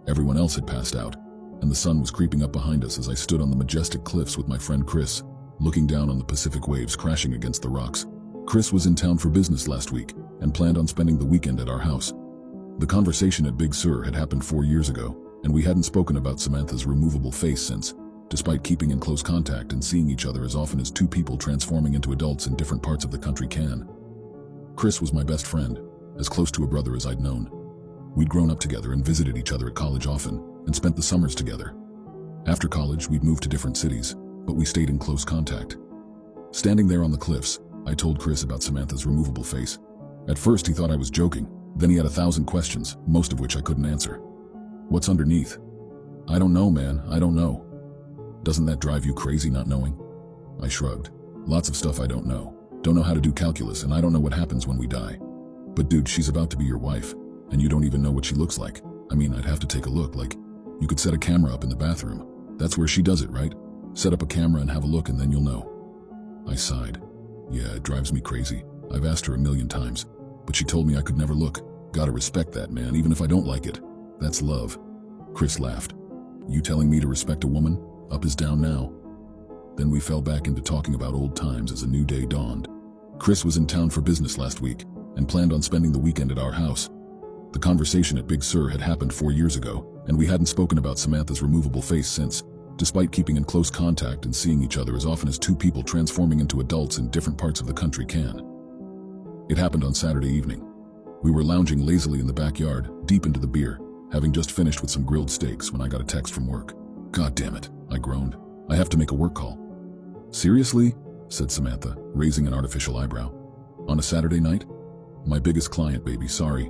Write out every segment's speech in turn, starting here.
Everyone else had passed out, and the sun was creeping up behind us as I stood on the majestic cliffs with my friend Chris, looking down on the Pacific waves crashing against the rocks. Chris was in town for business last week and planned on spending the weekend at our house. The conversation at Big Sur had happened 4 years ago, and we hadn't spoken about Samantha's removable face since, despite keeping in close contact and seeing each other as often as two people transforming into adults in different parts of the country can. Chris was my best friend, as close to a brother as I'd known. We'd grown up together and visited each other at college often, and spent the summers together. After college, we'd moved to different cities, but we stayed in close contact. Standing there on the cliffs, I told Chris about Samantha's removable face. At first, he thought I was joking. Then he had 1,000 questions, most of which I couldn't answer. What's underneath? I don't know, man, I don't know. Doesn't that drive you crazy not knowing? I shrugged. Lots of stuff I don't know. Don't know how to do calculus, and I don't know what happens when we die. But dude, she's about to be your wife, and you don't even know what she looks like. I mean, I'd have to take a look, like, you could set a camera up in the bathroom. That's where she does it, right? Set up a camera and have a look and then you'll know. I sighed. Yeah, it drives me crazy. I've asked her 1,000,000 times, but she told me I could never look. Gotta respect that, man, even if I don't like it. That's love. Chris laughed. You telling me to respect a woman? Up is down now. Then we fell back into talking about old times as a new day dawned. Chris was in town for business last week and planned on spending the weekend at our house. The conversation at Big Sur had happened 4 years ago, and we hadn't spoken about Samantha's removable face since, despite keeping in close contact and seeing each other as often as two people transforming into adults in different parts of the country can. It happened on Saturday evening. We were lounging lazily in the backyard, deep into the beer, having just finished with some grilled steaks when I got a text from work. God damn it, I groaned. I have to make a work call. Seriously? Said Samantha, raising an artificial eyebrow. On a Saturday night? My biggest client, baby, sorry.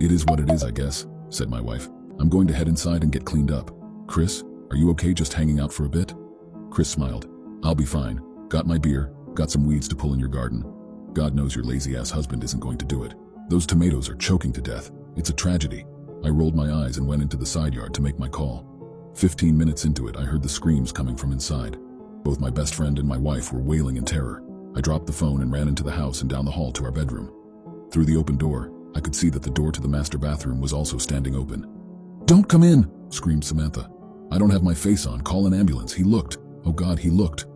It is what it is, I guess, said my wife. I'm going to head inside and get cleaned up. Chris, are you okay just hanging out for a bit? Chris smiled. I'll be fine. Got my beer, got some weeds to pull in your garden. God knows your lazy-ass husband isn't going to do it. Those tomatoes are choking to death. It's a tragedy. I rolled my eyes and went into the side yard to make my call. 15 minutes into it, I heard the screams coming from inside. Both my best friend and my wife were wailing in terror. I dropped the phone and ran into the house and down the hall to our bedroom. Through the open door, I could see that the door to the master bathroom was also standing open. Don't come in, screamed Samantha. I don't have my face on. Call an ambulance. He looked. Oh God, he looked.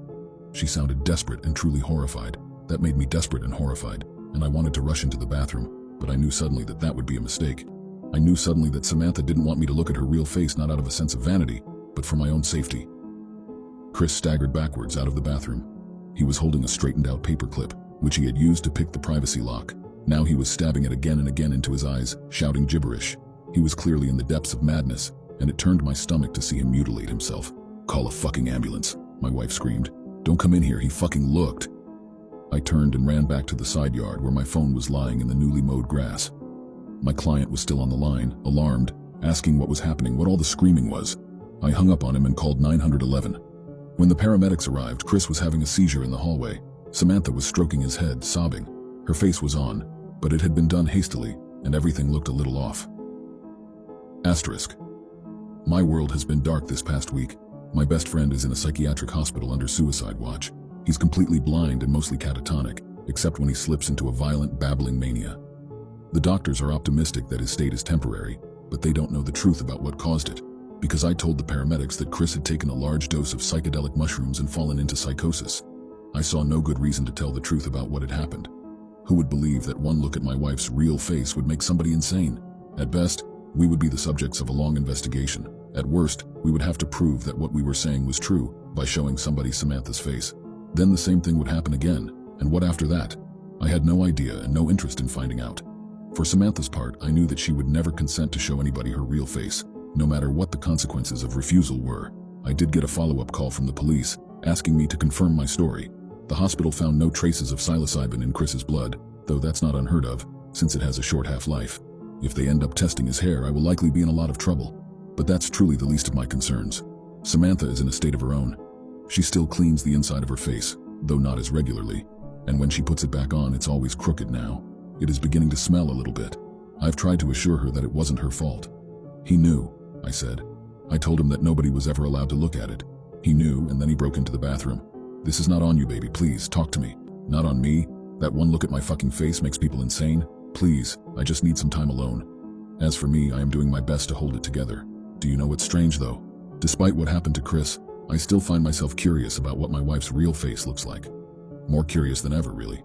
She sounded desperate and truly horrified. That made me desperate and horrified, and I wanted to rush into the bathroom, but I knew suddenly that that would be a mistake. I knew suddenly that Samantha didn't want me to look at her real face, not out of a sense of vanity, but for my own safety. Chris staggered backwards out of the bathroom. He was holding a straightened-out paperclip, which he had used to pick the privacy lock. Now he was stabbing it again and again into his eyes, shouting gibberish. He was clearly in the depths of madness, and it turned my stomach to see him mutilate himself. Call a fucking ambulance, my wife screamed. Don't come in here, he fucking looked. I turned and ran back to the side yard where my phone was lying in the newly mowed grass. My client was still on the line, alarmed, asking what was happening, what all the screaming was. I hung up on him and called 911. When the paramedics arrived, Chris was having a seizure in the hallway. Samantha was stroking his head, sobbing. Her face was on, but it had been done hastily, and everything looked a little off. Asterisk. My world has been dark this past week. My best friend is in a psychiatric hospital under suicide watch. He's completely blind and mostly catatonic, except when he slips into a violent, babbling mania. The doctors are optimistic that his state is temporary, but they don't know the truth about what caused it, because I told the paramedics that Chris had taken a large dose of psychedelic mushrooms and fallen into psychosis. I saw no good reason to tell the truth about what had happened. Who would believe that one look at my wife's real face would make somebody insane? At best, we would be the subjects of a long investigation. At worst, we would have to prove that what we were saying was true by showing somebody Samantha's face. Then the same thing would happen again, and what after that? I had no idea and no interest in finding out. For Samantha's part, I knew that she would never consent to show anybody her real face, no matter what the consequences of refusal were. I did get a follow-up call from the police, asking me to confirm my story. The hospital found no traces of psilocybin in Chris's blood, though that's not unheard of, since it has a short half-life. If they end up testing his hair, I will likely be in a lot of trouble. But that's truly the least of my concerns. Samantha is in a state of her own. She still cleans the inside of her face, though not as regularly, and when she puts it back on, it's always crooked now. It is beginning to smell a little bit. I've tried to assure her that it wasn't her fault. He knew, I said. I told him that nobody was ever allowed to look at it. He knew, and then he broke into the bathroom. This is not on you, baby, please, talk to me. Not on me? That one look at my fucking face makes people insane? Please, I just need some time alone. As for me, I am doing my best to hold it together. Do you know what's strange though? Despite what happened to Chris, I still find myself curious about what my wife's real face looks like. More curious than ever, really.